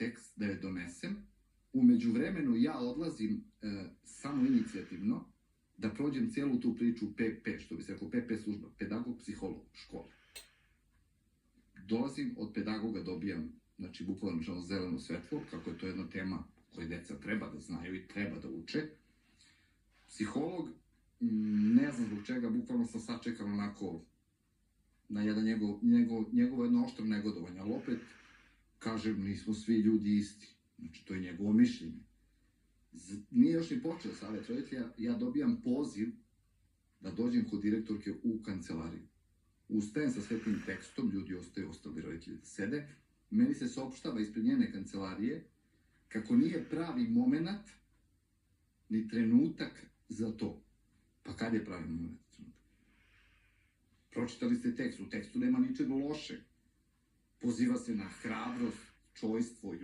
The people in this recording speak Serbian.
tekst, da je donesem. U međuvremenu ja odlazim samo inicijativno da prođem cijelu tu priču PP, što bi se rekao PP služba, pedagog, psiholog, škola. Dolazim, od pedagoga dobijam, znači bukvalno zeleno svetlo, kako je to jedna tema koju deca treba da znaju i treba da uče. Psiholog, ne znam zbog čega, bukvalno sam sačekan onako na jedan njegovo jedno oštro negodovanje, ali opet, kažem, nismo svi ljudi isti. Znači, to je njegovo mišljenje. Nije još ni počeo Savet roditelja, ja dobijam poziv da dođem kod direktorke u kancelariju. Ustajem sa svetim tekstom, ljudi ostali roditelji da sede, meni se saopštava ispred njene kancelarije kako nije pravi moment ni trenutak za to. Pa kad je pravi moment? Pročitali ste tekst, u tekstu nema ničeg loše. Poziva se na hrabrost, čojstvo,